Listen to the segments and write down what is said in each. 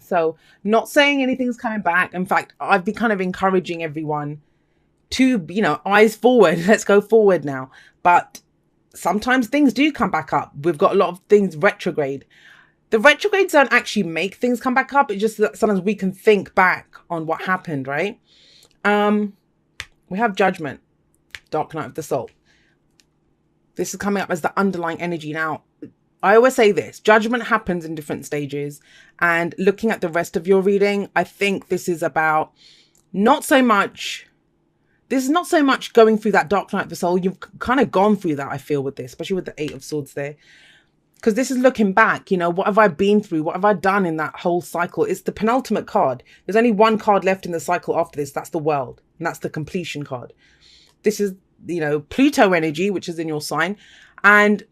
So not saying anything's coming back. In fact, I've been kind of encouraging everyone to, eyes forward. Let's go forward now. But sometimes things do come back up. We've got a lot of things retrograde. The retrogrades don't actually make things come back up. It's just that sometimes we can think back on what happened, right? We have Judgment, Dark Night of the Soul. This is coming up as the underlying energy. Now, I always say this, Judgment happens in different stages. And looking at the rest of your reading, I think this is about this is not so much going through that Dark Night of the Soul. You've kind of gone through that, I feel, with this, especially with the Eight of Swords there. Because this is looking back, what have I been through? What have I done in that whole cycle? It's the penultimate card. There's only one card left in the cycle after this. That's the World. And that's the completion card. This is, Pluto energy, which is in your sign. And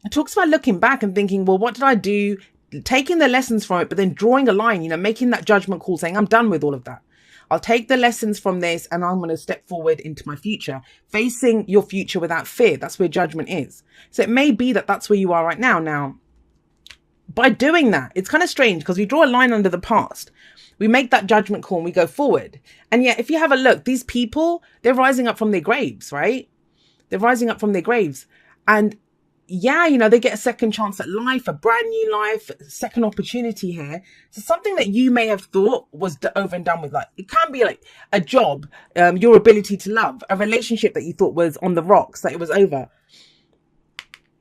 it talks about looking back and thinking, well, what did I do? Taking the lessons from it, but then drawing a line, making that judgment call, saying, I'm done with all of that. I'll take the lessons from this and I'm going to step forward into my future, facing your future without fear. That's where Judgment is. So it may be that that's where you are right now. Now, by doing that, it's kind of strange because we draw a line under the past. We make that judgment call and we go forward. And yet, if you have a look, these people, they're rising up from their graves, right? They're rising up from their graves. And yeah, they get a second chance at life, a brand new life, a second opportunity here. So something that you may have thought was over and done with, like it can be like a job, your ability to love, a relationship that you thought was on the rocks, that it was over.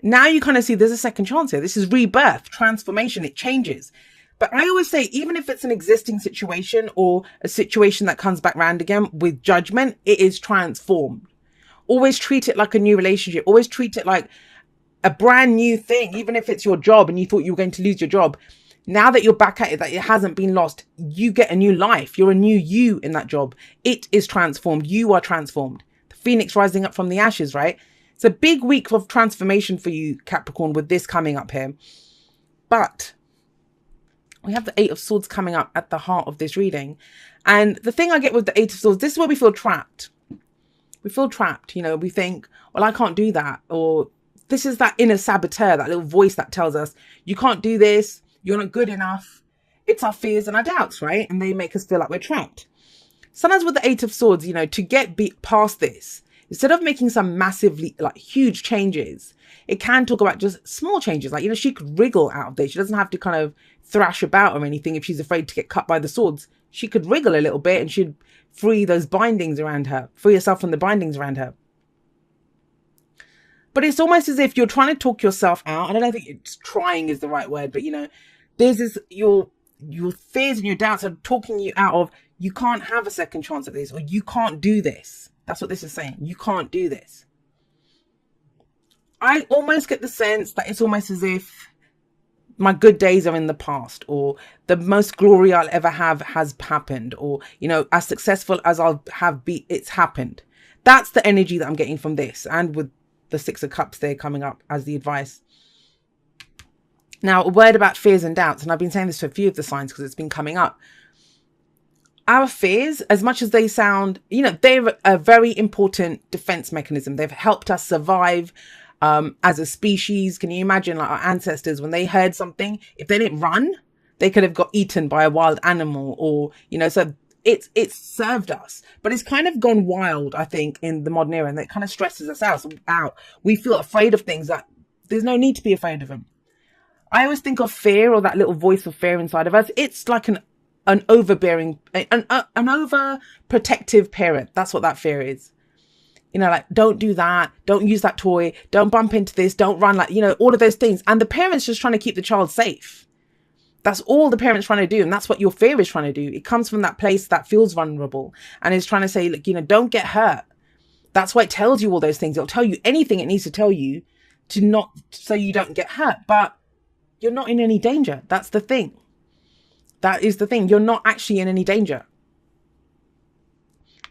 Now you kind of see there's a second chance here. This is rebirth, transformation. It changes. But I always say, even if it's an existing situation or a situation that comes back round again with Judgment, it is transformed. Always treat it like a new relationship. Always treat it like a brand new thing, even if it's your job and you thought you were going to lose your job. Now that you're back at it, that it hasn't been lost, you get a new life. You're a new you in that job. It is transformed. You are transformed. The phoenix rising up from the ashes, right? It's a big week of transformation for you, Capricorn, with this coming up here. But we have the Eight of Swords coming up at the heart of this reading. And the thing I get with the Eight of Swords, this is where we feel trapped. We feel trapped. We think, well, I can't do that. Or this is that inner saboteur, that little voice that tells us, you can't do this, you're not good enough. It's our fears and our doubts, right? And they make us feel like we're trapped. Sometimes with the Eight of Swords, to get past this, instead of making some massively, huge changes, it can talk about just small changes. Like, she could wriggle out of this. She doesn't have to kind of thrash about or anything if she's afraid to get cut by the swords. She could wriggle a little bit and she'd free those bindings around her, free herself from the bindings around her. But it's almost as if you're trying to talk yourself out. I don't think it's trying is the right word, but there's this, your fears and your doubts are talking you out of, you can't have a second chance at this, or you can't do this. That's what this is saying. You can't do this. I almost get the sense that it's almost as if my good days are in the past, or the most glory I'll ever have has happened, or, as successful as I'll have be, it's happened. That's the energy that I'm getting from this. And with the Six of Cups there coming up as the advice. Now, a word about fears and doubts, and I've been saying this to a few of the signs because it's been coming up. Our fears, as much as they sound, they're a very important defense mechanism. They've helped us survive as a species. Can you imagine, like, our ancestors, when they heard something, if they didn't run, they could have got eaten by a wild animal, or, so it's served us, but it's kind of gone wild, I think, in the modern era, and it kind of stresses us out. We feel afraid of things that there's no need to be afraid of them. I always think of fear, or that little voice of fear inside of us. It's like an overbearing, an overprotective parent. That's what that fear is. Like, don't do that. Don't use that toy. Don't bump into this. Don't run, all of those things. And the parent's just trying to keep the child safe. That's all the parent's trying to do. And that's what your fear is trying to do. It comes from that place that feels vulnerable and is trying to say, look, don't get hurt. That's why it tells you all those things. It'll tell you anything it needs to tell you so you don't get hurt. But you're not in any danger. That's the thing. That is the thing. You're not actually in any danger.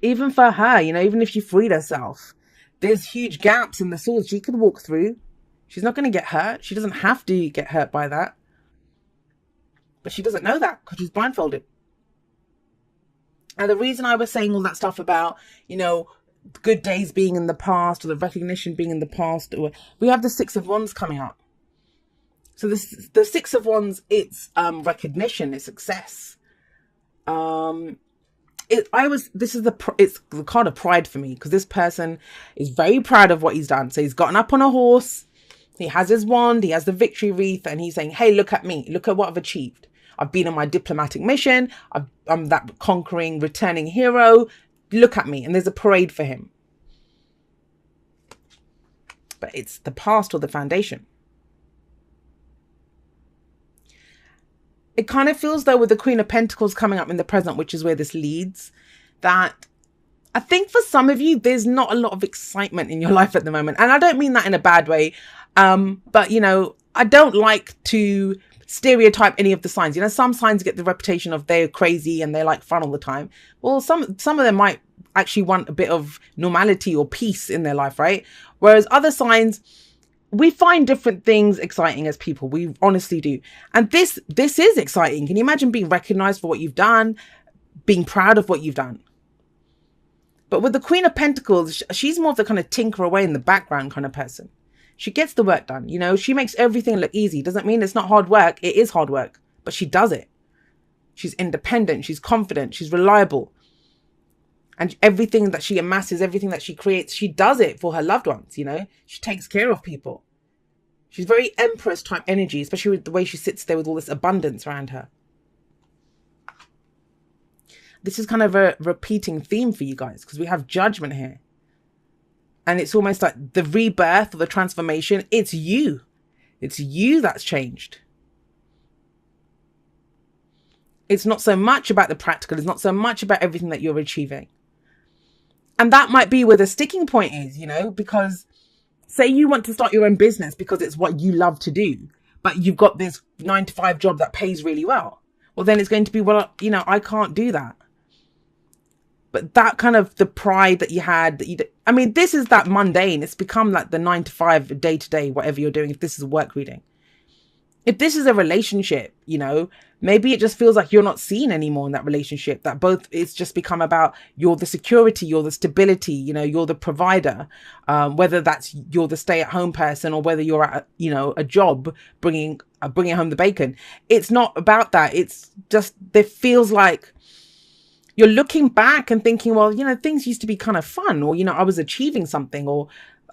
Even for her, even if she freed herself, there's huge gaps in the swords she could walk through. She's not going to get hurt. She doesn't have to get hurt by that. But she doesn't know that because she's blindfolded. And the reason I was saying all that stuff about, good days being in the past, or the recognition being in the past, or we have the Six of Wands coming up. So the Six of Wands, it's recognition, it's success. This is it's the card of pride for me, because this person is very proud of what he's done. So he's gotten up on a horse, he has his wand, he has the victory wreath, and he's saying, hey, look at me, look at what I've achieved. I've been on my diplomatic mission, I'm that conquering, returning hero, look at me. And there's a parade for him. But it's the past or the foundation. It kind of feels though, with the Queen of Pentacles coming up in the present, which is where this leads, that I think for some of you, there's not a lot of excitement in your life at the moment. And I don't mean that in a bad way. But, you know, I don't like to stereotype any of the signs. You know, some signs get the reputation of they're crazy and they're like fun all the time. Well, some of them might actually want a bit of normality or peace in their life, right? Whereas other signs, we find different things exciting as people. We honestly do. And this is exciting. Can you imagine being recognized for what you've done, being proud of what you've done? But with the Queen of Pentacles, she's more of the kind of tinker away in the background kind of person. She gets the work done. You know, she makes everything look easy. Doesn't mean it's not hard work. It is hard work, but she does it. She's independent. She's confident. She's reliable. And everything that she amasses, everything that she creates, she does it for her loved ones, you know. She takes care of people. She's very Empress type energy, especially with the way she sits there with all this abundance around her. This is kind of a repeating theme for you guys, because we have Judgment here. And it's almost like the rebirth or the transformation. It's you. It's you that's changed. It's not so much about the practical. It's not so much about everything that you're achieving. And that might be where the sticking point is, you know, because say you want to start your own business because it's what you love to do, but you've got this 9-to-5 job that pays really well. Well, then it's going to be, well, you know, I can't do that. But that kind of the pride that you had, I mean, this is that mundane. It's become like the 9-to-5, day-to-day, whatever you're doing. If this is a work reading, if this is a relationship, you know, maybe it just feels like you're not seen anymore in that relationship, that both it's just become about you're the security, you're the stability, you know, you're the provider, whether that's you're the stay-at-home person or whether you're at, you know, a job bringing home the bacon. It's not about that. It's just, it feels like you're looking back and thinking, well, you know, things used to be kind of fun, or, you know, I was achieving something, or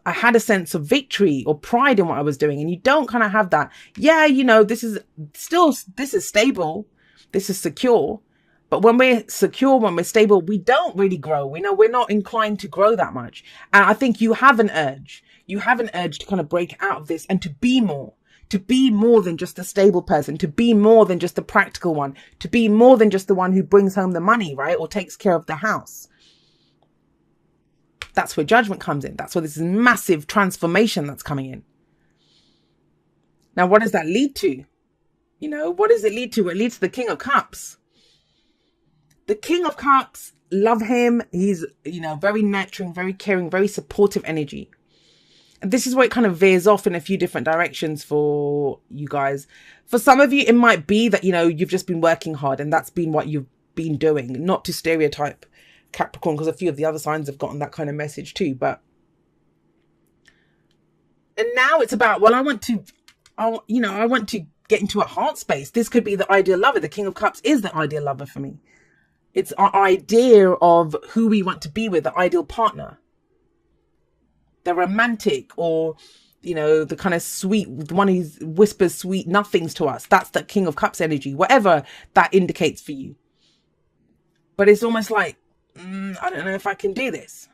I had a sense of victory or pride in what I was doing. And you don't kind of have that. Yeah, you know, this is stable. This is secure. But when we're secure, when we're stable, we don't really grow. We know we're not inclined to grow that much. And I think you have an urge. You have an urge to kind of break out of this and to be more than just a stable person, to be more than just the practical one, to be more than just the one who brings home the money, right? Or takes care of the house. That's where Judgment comes in. That's where this massive transformation that's coming in. Now, what does that lead to? You know, what does it lead to? It leads to the King of Cups. The King of Cups, love him. He's, you know, very nurturing, very caring, very supportive energy. And this is where it kind of veers off in a few different directions for you guys. For some of you, it might be that, you know, you've just been working hard and that's been what you've been doing. Not to stereotype Capricorn, because a few of the other signs have gotten that kind of message too. But, and now it's about, well, I want to get into a heart space. This could be the ideal lover. The King of Cups is the ideal lover for me. It's our idea of who we want to be with, the ideal partner. The romantic, or, you know, the kind of sweet, the one who whispers sweet nothings to us. That's the King of Cups energy, whatever that indicates for you. But it's almost like, I don't know if I can do this.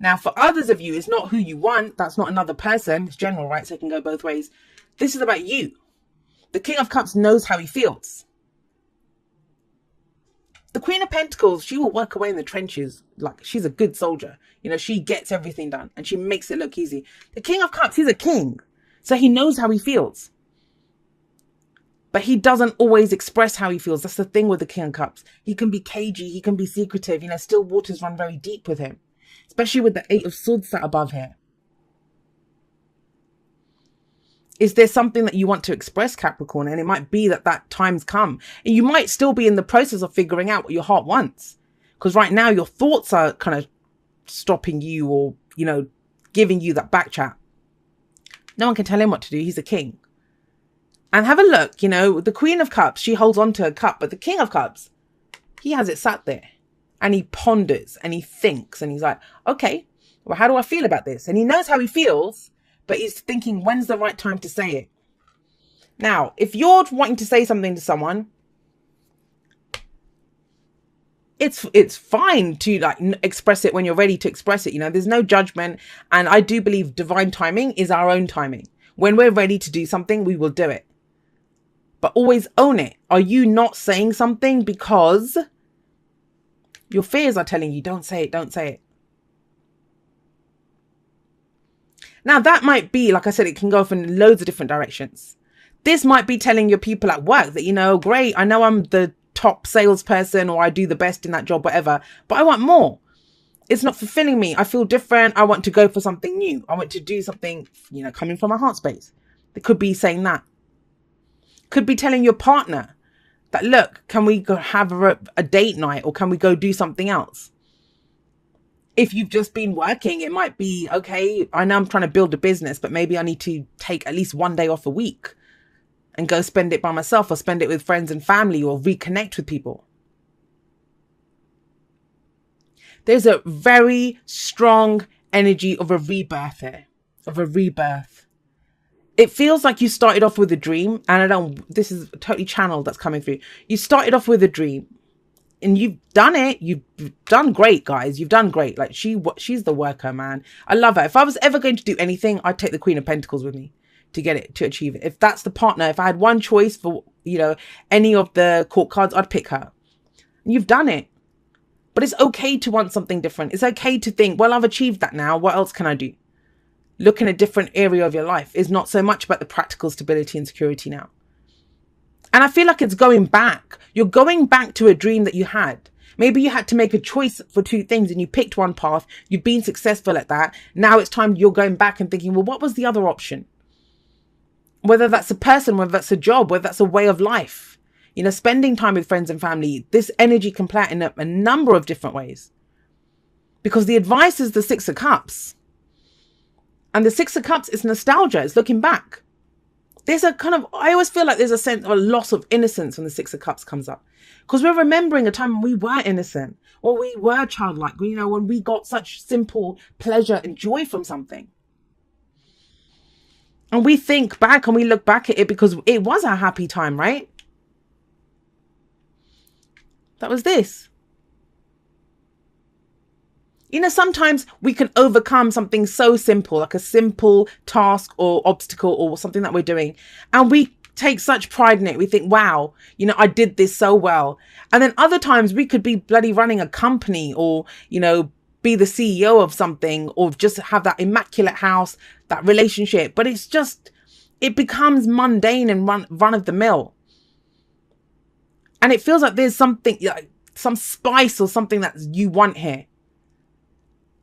Now, for others of you, it's not who you want. That's not another person. It's general, right? So it can go both ways. This is about you. The King of Cups knows how he feels. The Queen of Pentacles, she will work away in the trenches. Like, she's a good soldier. You know, she gets everything done and she makes it look easy. The King of Cups, he's a king. So he knows how he feels. But he doesn't always express how he feels. That's the thing with the King of Cups. He can be cagey. He can be secretive. You know, still waters run very deep with him. Especially with the 8 of Swords sat above here. Is there something that you want to express, Capricorn? And it might be that that time's come. And you might still be in the process of figuring out what your heart wants. Because right now your thoughts are kind of stopping you, or, you know, giving you that back chat. No one can tell him what to do. He's a king. And have a look, you know, the Queen of Cups, she holds on to a cup, but the King of Cups, he has it sat there and he ponders and he thinks and he's like, okay, well, how do I feel about this? And he knows how he feels, but he's thinking, when's the right time to say it? Now, if you're wanting to say something to someone, it's fine to like express it when you're ready to express it. You know, there's no judgment. And I do believe divine timing is our own timing. When we're ready to do something, we will do it. But always own it. Are you not saying something because your fears are telling you, don't say it, don't say it? Now, that might be, like I said, it can go off in loads of different directions. This might be telling your people at work that, you know, great, I know I'm the top salesperson or I do the best in that job, whatever, but I want more. It's not fulfilling me. I feel different. I want to go for something new. I want to do something, you know, coming from my heart space. It could be saying that. Could be telling your partner that, look, can we go have a date night or can we go do something else? If you've just been working, it might be, okay, I know I'm trying to build a business, but maybe I need to take at least one day off a week and go spend it by myself or spend it with friends and family or reconnect with people. There's a very strong energy of a rebirth here, of a rebirth. It feels like you started off with a dream, and this is totally channeled that's coming through. You started off with a dream and you've done it. You've done great, guys. You've done great. Like she's the worker, man. I love her. If I was ever going to do anything, I'd take the Queen of Pentacles with me to get it, to achieve it. If that's the partner, if I had one choice for, you know, any of the court cards, I'd pick her. And you've done it. But it's okay to want something different. It's okay to think, well, I've achieved that now. What else can I do? Look in a different area of your life. It's not so much about the practical stability and security now. And I feel like it's going back. You're going back to a dream that you had. Maybe you had to make a choice for two things and you picked one path. You've been successful at that. Now it's time you're going back and thinking, well, what was the other option? Whether that's a person, whether that's a job, whether that's a way of life. You know, spending time with friends and family. This energy can play out in a number of different ways. Because the advice is the Six of Cups. And the Six of Cups is nostalgia. It's looking back. There's a kind of, I always feel like there's a sense of a loss of innocence when the Six of Cups comes up. Because we're remembering a time when we were innocent. Or we were childlike. You know, when we got such simple pleasure and joy from something. And we think back and we look back at it because it was a happy time, right? That was this. You know, sometimes we can overcome something so simple, like a simple task or obstacle or something that we're doing. And we take such pride in it. We think, wow, you know, I did this so well. And then other times we could be bloody running a company or, you know, be the CEO of something or just have that immaculate house, that relationship. But it's just, it becomes mundane and run of the mill. And it feels like there's something, like some spice or something that you want here.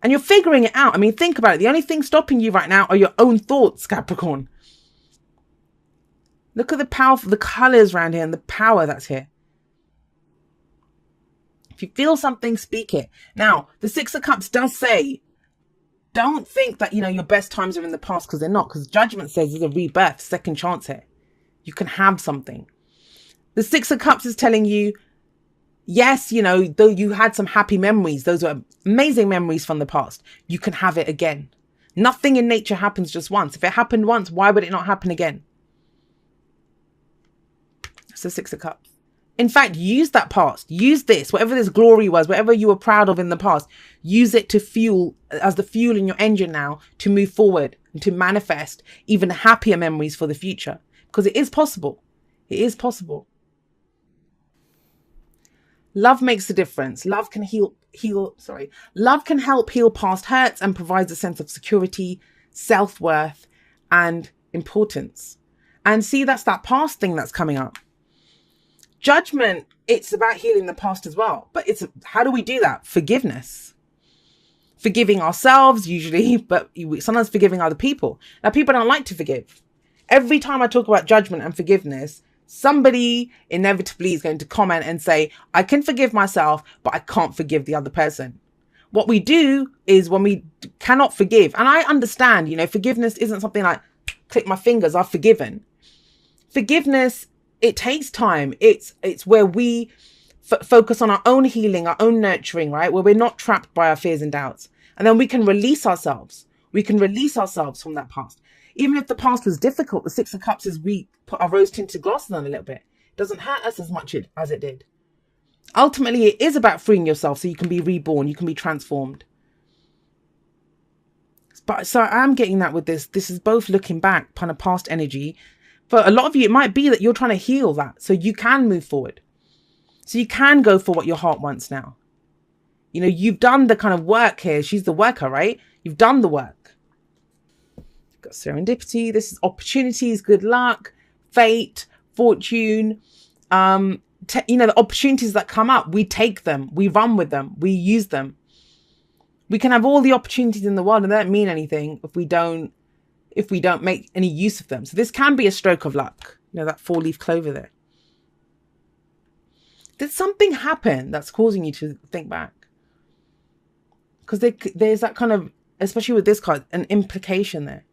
And you're figuring it out. I mean, think about it. The only thing stopping you right now are your own thoughts, Capricorn. Look at the power, the colors around here and the power that's here. If you feel something, speak it. Now, the Six of Cups does say, don't think that, you know, your best times are in the past, because they're not. Because Judgment says there's a rebirth, second chance here. You can have something. The Six of Cups is telling you, yes, you know, though you had some happy memories, those were amazing memories from the past, you can have it again. Nothing in nature happens just once. If it happened once, why would it not happen again? That's the Six of Cups. In fact, use that past. Use this, whatever this glory was, whatever you were proud of in the past, use it to fuel, as the fuel in your engine now, to move forward and to manifest even happier memories for the future. Because it is possible. It is possible. Love makes a difference. Love can Love can help heal past hurts and provides a sense of security, self-worth, and importance. And see, that's that past thing that's coming up. Judgment, it's about healing the past as well. But how do we do that? Forgiveness. Forgiving ourselves usually, but sometimes forgiving other people. Now, people don't like to forgive. Every time I talk about judgment and forgiveness, somebody inevitably is going to comment and say, I can forgive myself, but I can't forgive the other person. What we do is when we cannot forgive, and I understand, you know, forgiveness isn't something like, click my fingers, I've forgiven. Forgiveness, it takes time. It's where we focus on our own healing, our own nurturing, right? Where we're not trapped by our fears and doubts. And then we can release ourselves. We can release ourselves from that past. Even if the past was difficult, the Six of Cups is we put our rose-tinted glasses on a little bit. It doesn't hurt us as much as it did. Ultimately, it is about freeing yourself so you can be reborn, you can be transformed. But so I'm getting that with this. This is both looking back, kind of past energy. For a lot of you, it might be that you're trying to heal that so you can move forward. So you can go for what your heart wants now. You know, you've done the kind of work here. She's the worker, right? You've done the work. You've got serendipity. This is opportunities, good luck, fate, fortune. You know, the opportunities that come up, we take them, we run with them, we use them. We can have all the opportunities in the world and they don't mean anything if we don't make any use of them. So this can be a stroke of luck. You know, that 4-leaf clover there. Did something happen that's causing you to think back? Because there's that kind of, especially with this card, an implication there.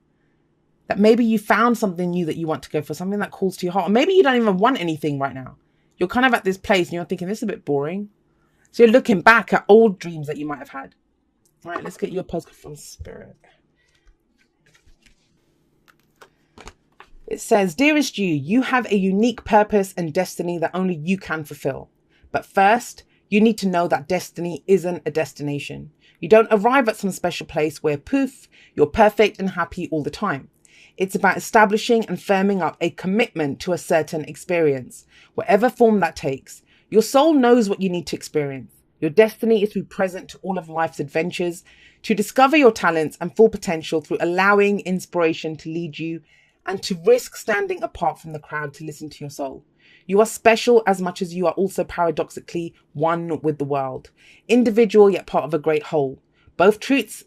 That maybe you found something new that you want to go for, something that calls to your heart. Or maybe you don't even want anything right now. You're kind of at this place and you're thinking, this is a bit boring. So you're looking back at old dreams that you might have had. All right, let's get you a postcard from Spirit. It says, dearest you have a unique purpose and destiny that only you can fulfill. But first, you need to know that destiny isn't a destination. You don't arrive at some special place where, poof, you're perfect and happy all the time. It's about establishing and firming up a commitment to a certain experience, whatever form that takes. Your soul knows what you need to experience. Your destiny is to be present to all of life's adventures, to discover your talents and full potential through allowing inspiration to lead you, and to risk standing apart from the crowd to listen to your soul. You are special as much as you are also paradoxically one with the world. Individual yet part of a great whole. Both truths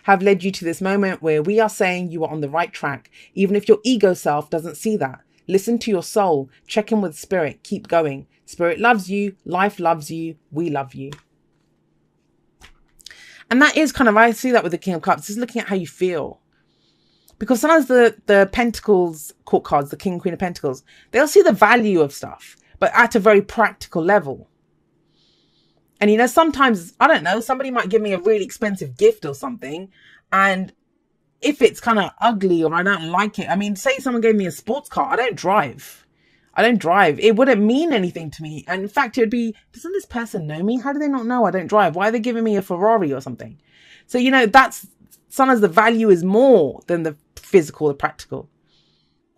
have led you to this moment where we are saying you are on the right track, even if your ego self doesn't see that. Listen to your soul. Check in with Spirit. Keep going. Spirit loves you. Life loves you. We love you. And that is kind of, I see that with the King of Cups. Just looking at how you feel. Because sometimes the Pentacles court cards, the King and Queen of Pentacles, they'll see the value of stuff, but at a very practical level. And, you know, sometimes, I don't know, somebody might give me a really expensive gift or something. And if it's kind of ugly or I don't like it, I mean, say someone gave me a sports car, I don't drive. It wouldn't mean anything to me. And in fact, it would be, doesn't this person know me? How do they not know I don't drive? Why are they giving me a Ferrari or something? So, you know, that's sometimes the value is more than the physical, the practical.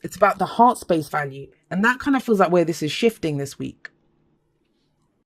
It's about the heart space value. And that kind of feels like where this is shifting this week.